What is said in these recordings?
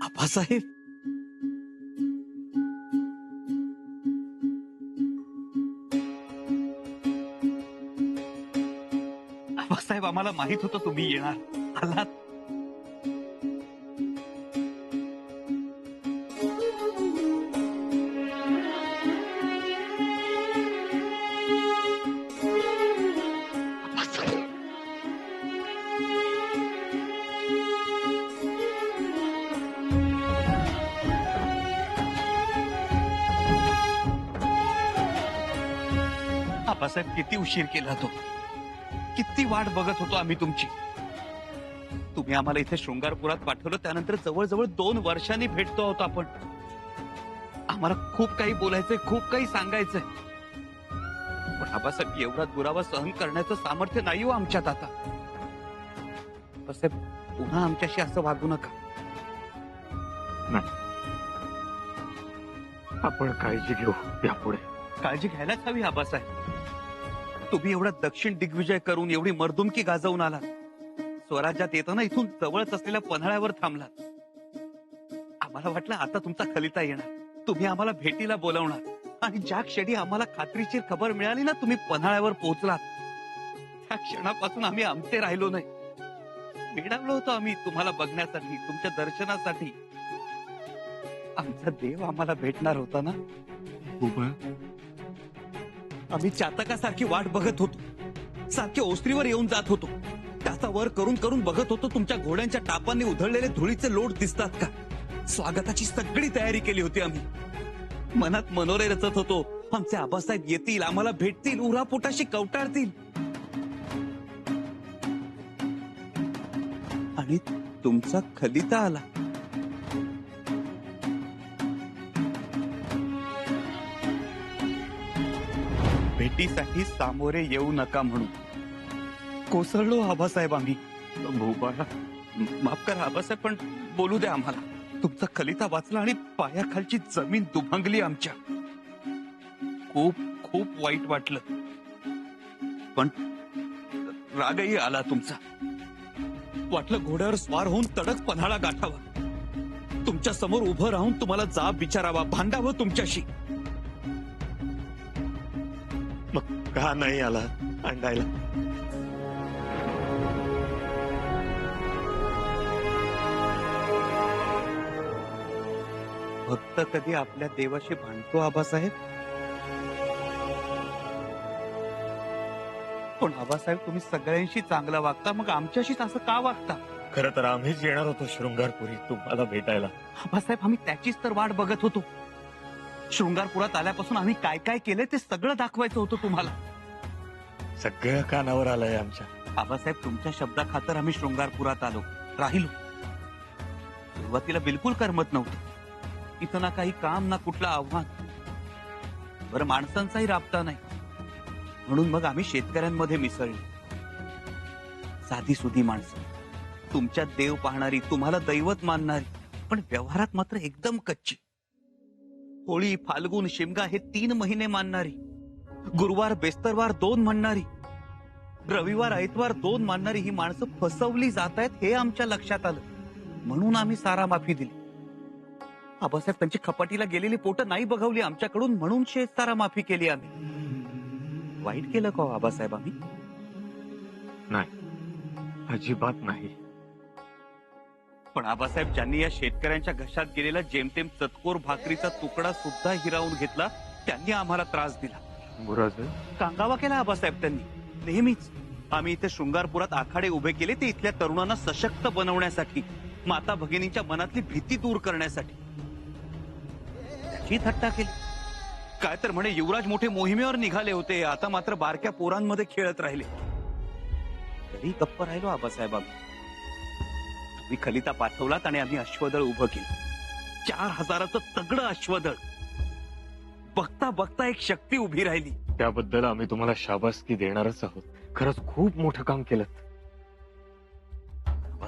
आबासाहेब, आबासाहेब, आम्हाला माहित होतं तुम्ही येणार. आलात. आबासाहेब, किती उशीर केला तो. किती वाट बघत होतो आम्ही तुमची. तुम्ही आम्हाला इथे शृंगारपुरात पाठवलं, त्यानंतर जवळजवळ 2 वर्षांनी भेटतो आहोत आपण. आम्हाला खूप काही बोलायचंय, खूप काही सांगायचंय. पण आबासाहेब, एवढा दुरावा सहन करण्याचं सामर्थ्य नाही हो आमच्यात आता. आबासाहेब, पुन्हा आमच्याशी असं वागू नका. नाही, आपण काळजी घेऊ यापुढे. काळजी घ्यायलाच हवी आबासाहेब. तुम्ही एवढा दक्षिण दिग्विजय करून, एवढी मर्दुमकी गाजवून आलात. स्वराज्यात येताना इथून जवळच असलेल्या पन्हाळ्यावर थांबलात. आम्हाला वाटलं आता तुमचा खलिता येणार, तुम्ही आम्हाला भेटीला बोलावणार. आणि ज्या क्षणी आम्हाला खात्रीशीर खबर मिळाली ना, तुम्ही पन्हाळ्यावर पोहोचलात, त्या क्षणापासून आम्ही आमचे राहिलो नाही. मिळालो होतो आम्ही तुम्हाला बघण्यासाठी, तुमच्या दर्शनासाठी. आमचा देव आम्हाला भेटणार होता ना. आम्ही चातकासारखी वाट बघत होतो. सारखे ओसरीवर येऊन जात होतो. त्याचा वर करून करून बघत होतो तुमच्या घोड्यांच्या टापांनी उधळलेले धुळीचे लोट दिसतात का. स्वागताची सगळी तयारी केली होती आम्ही. मनात मनोरे रचत होतो. आमचे आबासाहेब येतील, आम्हाला भेटतील, उरापोटाशी कवटाळतील. आणि तुमचा खलिता आला. भेटीसाठी सामोरे येऊ नका म्हणून कोसळलो आबासाहेब आम्ही. भूपाळा, माफ करा आबासाहेब, पण बोलू द्या आम्हाला. तुमचा खलिता वाचला आणि पायाखालची जमीन दुभंगली आमच्या. खूप खूप वाईट वाटलं, पण रागही आला तुमचा. वाटलं घोड्यावर स्वार होऊन तडक पन्हाळा गाठावा, तुमच्या समोर उभं राहून तुम्हाला जाब विचारावा, भांडावं तुमच्याशी. मग का नाही आला अंडायला? भक्त कधी आपल्या देवाशी भांडतो आबासाहेब? पण आबासाहेब, तुम्ही सगळ्यांशी चांगला वागता, मग आमच्याशीच असं का वागता? खरं तर आम्हीच येणार होतो शृंगारपुरी तुम्हाला भेटायला. आबासाहेब, आम्ही त्याचीच तर वाट बघत होतो. शृंगारपुरात आल्यापासून आम्ही काय काय केलंय ते सगळं दाखवायचं होतं तुम्हाला. सगळं कानावर आलंय आमच्या. आबासाहेब, तुमच्या शब्दाखातर आम्ही शृंगारपुरात आलो, राहिलो. सुरुवातीला बिलकुल करमत नव्हतं. इथं ना काही काम, ना कुठलं आव्हान. बरं, माणसांचाही राबता नाही. म्हणून मग आम्ही शेतकऱ्यांमध्ये मिसळलो. साधी सुधी माणसं, तुमच्यात देव पाहणारी, तुम्हाला दैवत मानणारी, पण व्यवहारात मात्र एकदम कच्ची. होळी, फाल्गुन, शिमगा हे 3 महिने मानणारी, गुरुवार बेस्तरवार 2 म्हणणारी, रविवार ऐतवार 2 मानणारी ही माणसं फसवली जात आहेत हे आमच्या लक्षात आलं. म्हणून आम्ही सारा माफी दिली. आबासाहेब, त्यांची खपाटीला गेलेली पोटं नाही बघवली आमच्याकडून, म्हणून सारा माफी केली आम्ही. वाईट केलं का हो आबासाहेब आम्ही? नाही, अजिबात नाही. पण आबासाहेब, ज्यांनी या शेतकऱ्यांच्या घशात गेलेला जेमतेम चतकोर भाकरीचा तुकडा सुद्धा हिरावून घेतला, त्यांनी आम्हाला त्रास दिला. कांगावा केला आबासाहेब त्यांनी. नेहमीच आम्ही इथे शृंगारपुरात आखाडे उभे केले, ते इथल्या तरुणांना सशक्त बनवण्यासाठी, माता भगिनींच्या मनातली भीती दूर करण्यासाठी. त्याची थट्टा केली. काय तर म्हणे युवराज मोठे मोहिमेवर निघाले होते, आता मात्र बारक्या पोरांमध्ये खेळत राहिले. तरी गप्प राहिलो आबासाहेब आम्ही. तुम्ही खलिता पाठवलात आणि आम्ही अश्वदळ उभं केलं. 4000चं तगडं अश्वदळ. बघता बघता एक शक्ती उभी राहिली. त्याबद्दल आम्ही तुम्हाला शाबासकी देणारच आहोत. खरंच खूप मोठं काम केलं.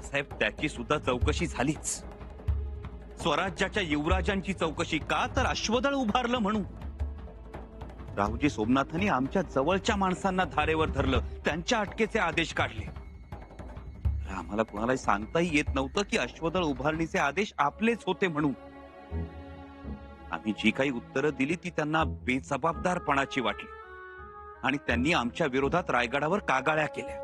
साहेब, त्याची सुद्धा चौकशी झालीच. स्वराज्याच्या युवराजांची चौकशी. का तर अश्वदळ उभारलं म्हणून. रावजी सोमनाथांनी आमच्या जवळच्या माणसांना धारेवर धरलं, त्यांच्या अटकेचे आदेश काढले. राम आम्हाला कुणालाही सांगताही येत नव्हतं की अश्वदळ उभारणीचे आदेश आपलेच होते म्हणून. आम्ही जी काही उत्तरं दिली ती त्यांना बेजबाबदारपणाची वाटली आणि त्यांनी आमच्या विरोधात रायगडावर कागाळ्या केल्या.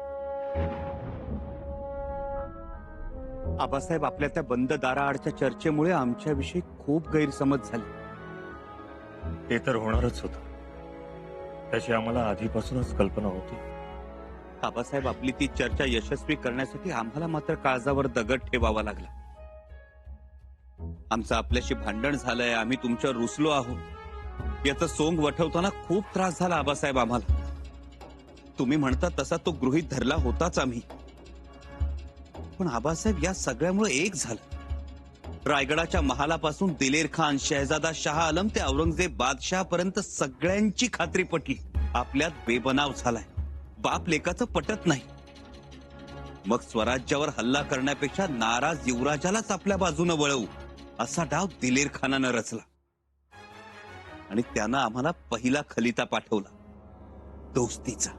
आबासाहेब, आपल्या त्या बंद दाराआडच्या चर्चेमुळे आमच्याविषयी खूप गैरसमज झाले. ते तर होणारच होतं. त्याची आम्हाला आधीपासूनच कल्पना होती. आबासाहेब, आपली ती चर्चा यशस्वी करण्यासाठी आम्हाला मात्र काळजावर दगड ठेवावा लागला. आमचं आपल्याशी भांडण झालंय, आम्ही तुमच्यावर रुसलो आहोत याचं सोंग वठवताना खूप त्रास झाला आबासाहेब आम्हाला. तुम्ही म्हणता तसा तो गृहीत धरला होताच आम्ही. पण आबासाहेब, या सगळ्यामुळे एक झालं. रायगडाच्या महालापासून दिलेर खान, शहजादा शाह आलम ते औरंगजेब बादशाह पर्यंत सगळ्यांची खात्री पटली आपल्यात बेबनाव झालाय, बाप लेकाचं पटत नाही. मग स्वराज्यावर हल्ला करण्यापेक्षा नाराज युवराजालाच आपल्या बाजूने वळवू असा डाव दिलेर खानानं रचला आणि त्यानं आम्हाला पहिला खलिता पाठवला, दोस्तीचा.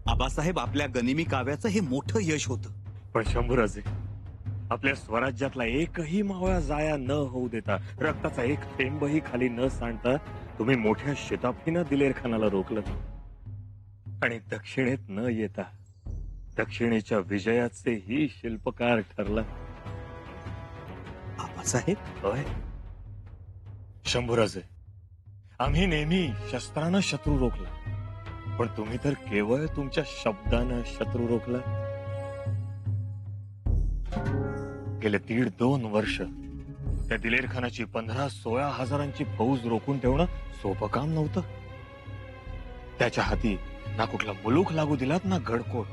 आबासाहेब, आपल्या गनिमी काव्याचं हे मोठं यश होतं. पण शंभूराजे, आपल्या स्वराज्यातला एकही मावळा जाया न होऊ देता, रक्ताचा एक थेंबही खाली न सांडता तुम्ही मोठ्या शिताफीनं दिलेर खानाला रोखलं आणि दक्षिणेत न येता दक्षिणेच्या विजयाचेही शिल्पकार ठरला. आबासाहेब, होय शंभूराजे, आम्ही नेहमी शस्त्रानं शत्रू रोखला, पण तुम्ही तर केवळ तुमच्या शब्दानं शत्रू रोखला. गेले 1.5-2 वर्ष त्या दिलेर खानाची 15-16 हजारांची फौज रोखून ठेवणं सोपं काम नव्हतं. त्याच्या हाती ना कुठला मुलूक लागू दिलात ना गडकोट.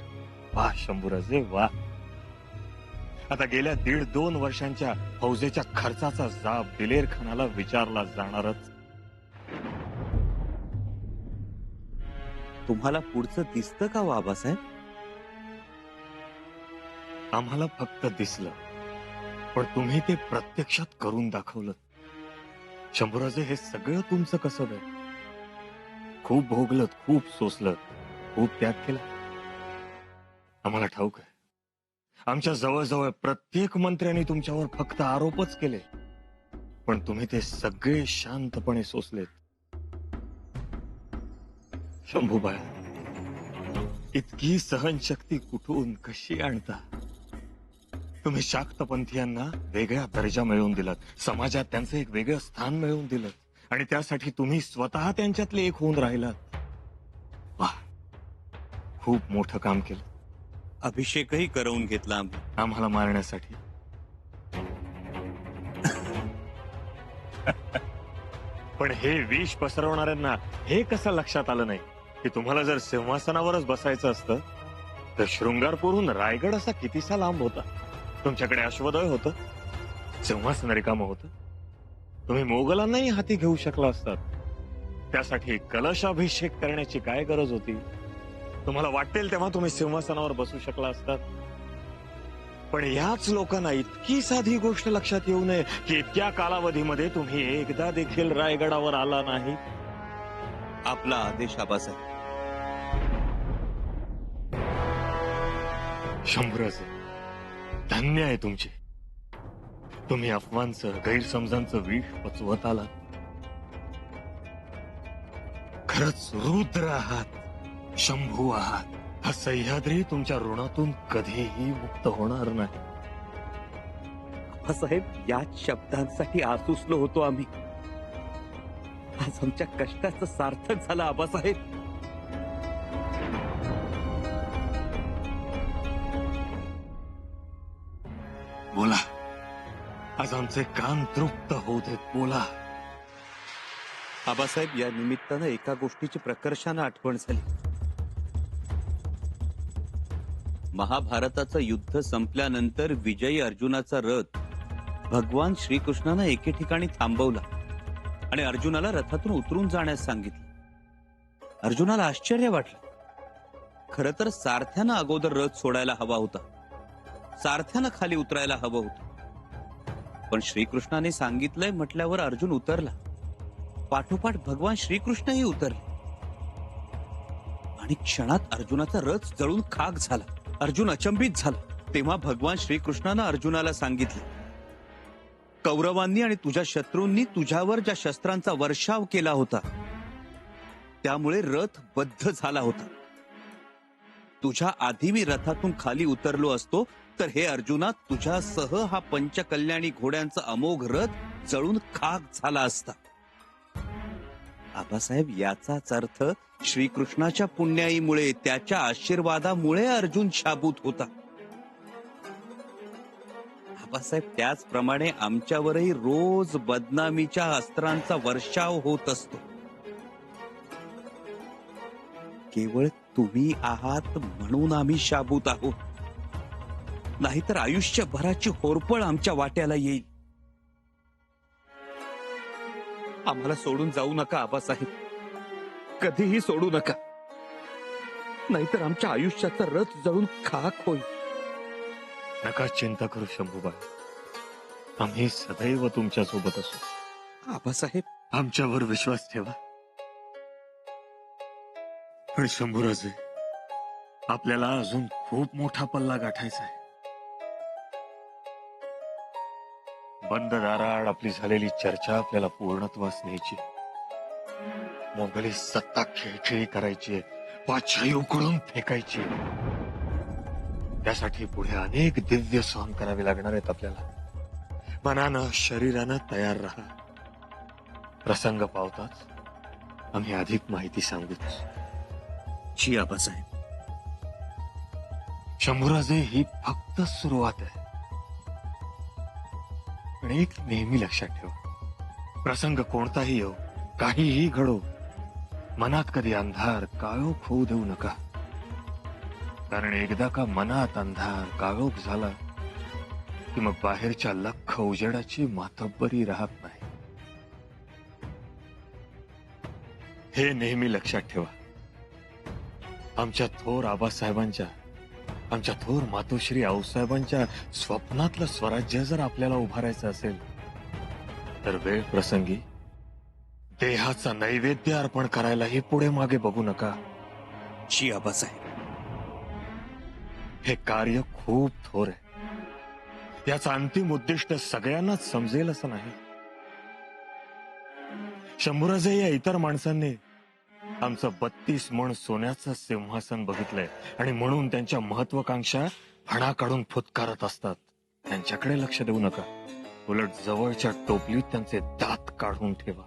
वा शंभूराजे वा. आता गेल्या 1.5-2 वर्षांच्या फौजेच्या खर्चाचा जाब दिलेर खानाला विचारला जाणारच. तुम्हाला पुढचं दिसतं का हो आबासाहेब? आम्हाला फक्त दिसलं, पण तुम्ही ते प्रत्यक्षात करून दाखवलं. शंभूराजे, हे सगळं तुमचं कसब आहे. खूप भोगलत, खूप सोसलत, खूप त्याग केला. आम्हाला ठाऊक आहे, आमच्या जवळजवळ प्रत्येक मंत्र्यांनी तुमच्यावर फक्त आरोपच केले, पण तुम्ही ते सगळे शांतपणे सोसलेत. शंभूबाई, इतकी सहनशक्ती कुठून कशी आणता? तुम्ही शाक्तपंथीयांना वेगळा दर्जा मिळवून दिलात, समाजात त्यांचं एक वेगळं स्थान मिळवून दिलं आणि त्यासाठी तुम्ही स्वतः त्यांच्यातले एक होऊन राहिलात. वाह, खूप मोठं काम केलं. अभिषेकही करवून घेतला आम्ही आम्हाला मारण्यासाठी. पण हे विष पसरवणाऱ्यांना हे कसं लक्षात आलं नाही की तुम्हाला जर सिंहासनावरच बसायचं असतं तर शृंगारपूरहून रायगड असा कितीसा लांब होता. तुमच्याकडे अश्वदळ होतं, सिंहासन रिकामं होतं. तुम्ही मोगलांनाही हाती घेऊ शकला असतात. त्यासाठी कलशाभिषेक करण्याची काय गरज होती? तुम्हाला वाटेल तेव्हा तुम्ही सिंहासनावर बसू शकला असतात. पण याच लोकांना इतकी साधी गोष्ट लक्षात येऊ नये की इतक्या कालावधीमध्ये तुम्ही एकदा देखील रायगडावर आला नाही. आपला आदेश आबासाहेब. शंभूराजे, धन्य आहे तुमचे. तुम्ही अफवांचं, गैरसमजांचं विष पचवत आलात. खरंच रुद्र आहात, शंभू आहात. हा सह्याद्री तुमच्या ऋणातून कधीही मुक्त होणार नाही. आबासाहेब, याच शब्दांसाठी आसुसलो होतो आम्ही. आज आमच्या कष्टाचं सार्थक झालं आबासाहेब. बोला, आज आमचे कान तृप्त होऊ देत. बोला. आबासाहेब, या निमित्तानं एका गोष्टीची प्रकर्षानं आठवण झाली. महाभारताचं युद्ध संपल्यानंतर विजयी अर्जुनाचा रथ भगवान श्रीकृष्णानं एके ठिकाणी थांबवला आणि अर्जुनाला रथातून उतरून जाण्यास सांगितलं. अर्जुनाला आश्चर्य वाटलं. खरं तर सारथ्यानं अगोदर रथ सोडायला हवा होता, सारथ्यानं खाली उतरायला हवं होतं. पण श्रीकृष्णाने सांगितलंय म्हटल्यावर अर्जुन उतरला. पाठोपाठ भगवान श्रीकृष्णही उतरले. आणि क्षणात अर्जुनाचा रथ जळून खाक झाला. अर्जुन अचंबित झाला. तेव्हा भगवान श्रीकृष्णानं अर्जुनाला सांगितले, कौरवांनी आणि तुझ्या शत्रूंनी तुझ्यावर ज्या शस्त्रांचा वर्षाव केला होता त्यामुळे रथ बद्ध झाला होता. तुझ्या आधी मी रथातून खाली उतरलो असतो तर हे अर्जुना तुझ्यासह हा पंचकल्याणी घोड्यांचा अमोघ रथ जळून खाक झाला असता. आबासाहेब, याचाच अर्थ श्रीकृष्णाच्या पुण्याईमुळे, त्याच्या आशीर्वादामुळे अर्जुन शाबूत होता. आबासाहेब, त्याचप्रमाणे आमच्यावरही रोज बदनामीच्या अस्त्रांचा वर्षाव होत असतो. केवळ तुम्ही आहात म्हणून आम्ही शाबूत आहोत, नाहीतर आयुष्यभराची होरपळ आमच्या वाट्याला येईल. आम्हाला सोडून जाऊ नका आबासाहेब, कधीही सोडू नका, नाहीतर आमच्या आयुष्याचा रथ जळून खाक होईल. नका चिंता करू शंभूबाई, आम्ही सदैव तुमच्या सोबत असू. आबासाहेब, आमच्यावर विश्वास ठेवा. पण शंभूराजे, आपल्याला अजून खूप मोठा पल्ला गाठायचा आहे. बंद दाराआड आपली झालेली चर्चा आपल्याला पूर्णत्वास न्यायची. मोगली सत्ता खिळखिळी करायची, पाछाई उकळून फेकायची. त्यासाठी पुढे अनेक दिव्य सहन करावे लागणार आहेत आपल्याला. मनानं शरीरानं तयार राहा. प्रसंग पावताच आम्ही अधिक माहिती सांगूच. जी आबासाहेब. शंभूराजे, ही फक्त सुरुवात आहे. पण एक नेहमी लक्षात ठेवा, प्रसंग कोणताही येऊ, काहीही घडो, मनात कधी अंधार काळोख होऊ देऊ नका. कारण एकदा का मनात अंधार काळोख झाला की मग बाहेरच्या लख्ख उजेडाची मातब्बरी राहत नाही. हे नेहमी लक्षात ठेवा. आमच्या थोर आबासाहेबांच्या, आमच्या थोर मातोश्री आऊसाहेबांच्या स्वप्नातलं स्वराज्य जर आपल्याला उभारायचं असेल तर वेळ प्रसंगी देहाचा नैवेद्य अर्पण करायलाही पुढे मागे बघू नका. जी आबासाहेब. हे कार्य खूप थोर आहे. याचं अंतिम उद्दिष्ट सगळ्यांनाच समजेल असं नाही. शंभूराजे, या इतर माणसांनी आमचं 32 मण सोन्याचं सिंहासन बघितलंय आणि म्हणून त्यांच्या महत्वाकांक्षा फणा काढून फुतकारत असतात. त्यांच्याकडे लक्ष देऊ नका. उलट जवळच्या टोपलीत त्यांचे दात काढून ठेवा.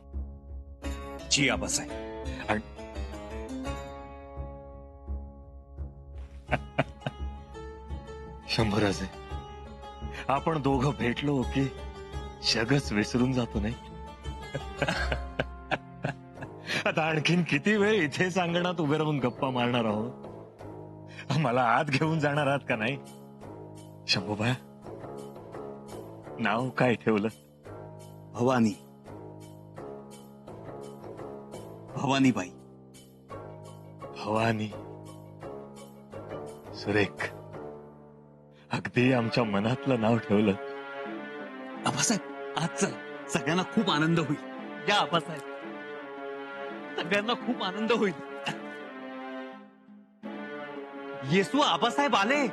जी आबासाहेब. आणि शंभूराजे, आपण दोघं भेटलो की जगच विसरून जातो नाही. आता आणखीन किती वेळ इथेच अंगणात उभे राहून गप्पा मारणार आहोत. मला आत घेऊन जाणार आहात का नाही? शंभूबाई, नाव काय ठेवलं? भवानी. भवानीबाई. भवानी. सुरेख. अगदी आमच्या मनातलं नाव ठेवलं. आबासाहेब, आज चला, सगळ्यांना खूप आनंद होईल. या आबासाहेब, सगळ्यांना खूप आनंद होईल. येसू आबासाहेब आले.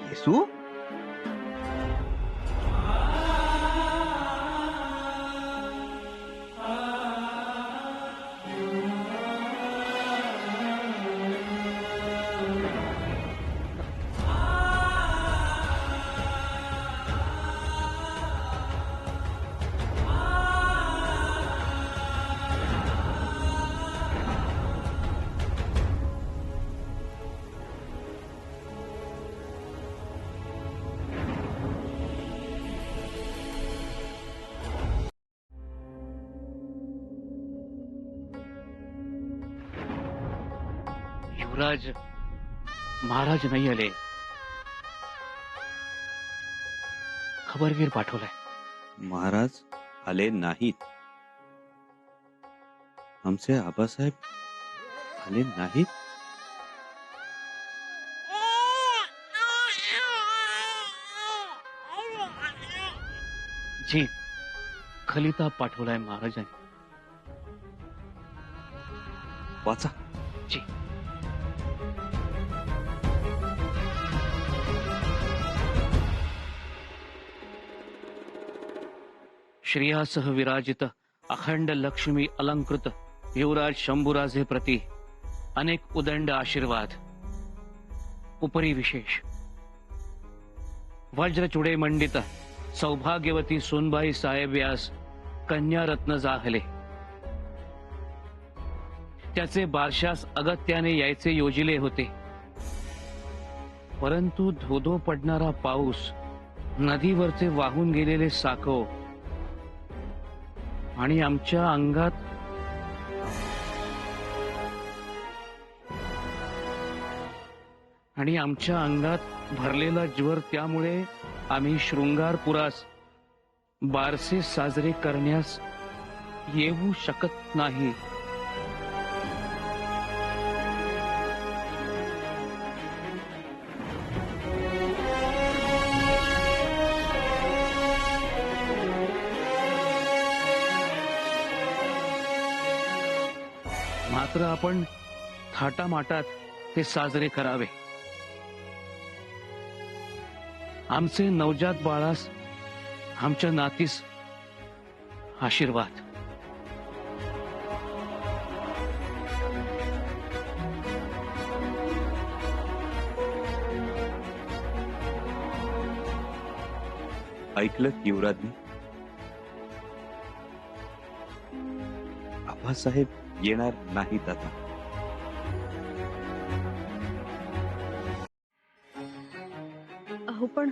येसू. युवराज महाराज नाही आले. खबरगीर पाठवलाय. महाराज आले नाहीत. आमचे आबासाहेब आले नाहीत. जी, खरं खलिता पाठवलाय महाराजांनी. वाचा. जी. श्रेयासह विराजित अखंड लक्ष्मी अलंकृत युवराज शंभूराजे प्रति अनेक उदंड आशीर्वाद. उपरी विशेष वज्रचुडे मंडित सौभाग्यवती सोनबाई साहेब व्यास कन्या रत्न जाहले. त्याचे बारशास अगत्याने यायचे योजिले होते, परंतु धोधो पडणारा पाऊस, नदीवरचे वाहून गेलेले साकव आणि आमच्या अंगात भरलेला ज्वर, त्यामुळे आम्ही शृंगारपुरास बारसे साजरे करण्यास येऊ शकत नाही. मात्र आपण थाटामाटात ते साजरे करावे. आमचे नवजात बाळास, आमच्या नातीस आशीर्वाद. ऐकलं युवराजने? आबासाहेब येणार नाहीत आता. अहो पण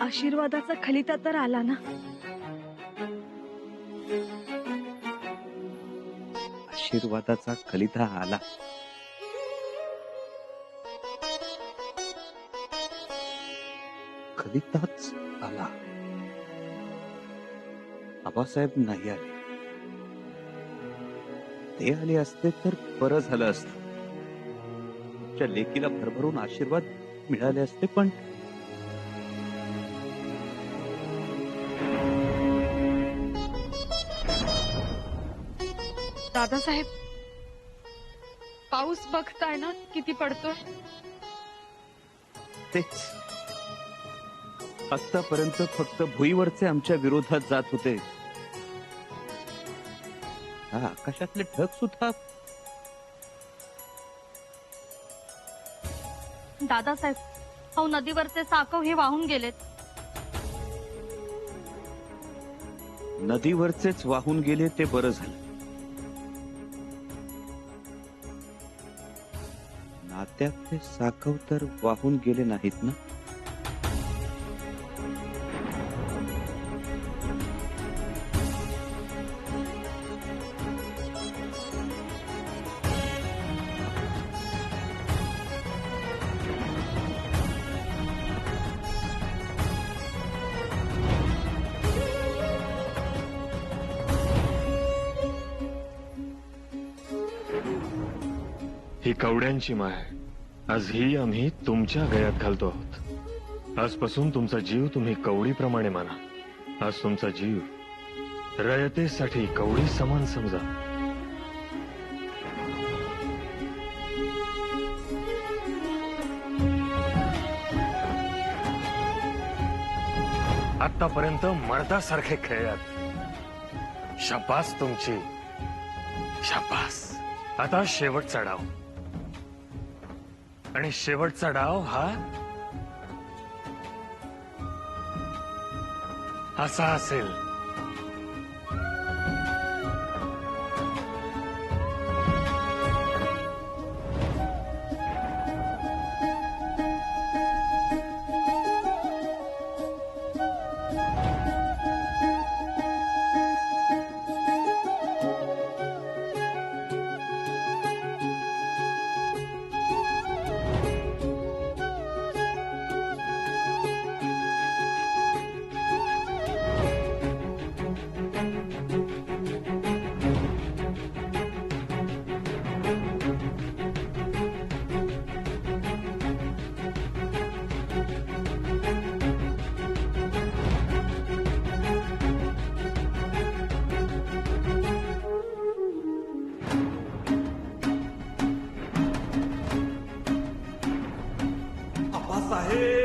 आशीर्वादाचा खलिता तर आला ना. आशीर्वादाचा खलिता आला. खलिताच आला. आबासाहेब नाही आले. ते आले असते तर बरं झालं असतं. तुमच्या लेकीला भरभरून आशीर्वाद मिळाले असते, पण दादासाहेब, पाऊस बघताय ना किती पडतोय. तेच आतापर्यंत फक्त भुईवरचे आमच्या विरोधात जात होते. हा आकाशातले ढग सुद्धा. दादासाहेब, अहो नदीवरचे साकव हे वाहून गेलेत. नदीवरचेच वाहून गेले ते बरं झालं. नात्यातले साकव तर वाहून गेले नाहीत ना. ही कवड्यांची माय, आज ही आम्ही तुमच्या गळ्यात घालतो आहोत. आजपासून तुमचा जीव तुम्ही कवडीप्रमाणे माना. आज तुमचा जीव रयतेसाठी कवडी समान समजा. आतापर्यंत मर्दासारखे खेळलात. शाबास तुमची, शाबास. आता शेवटचा डाव. आणि शेवटचा डाव हा असा असेल. साहेब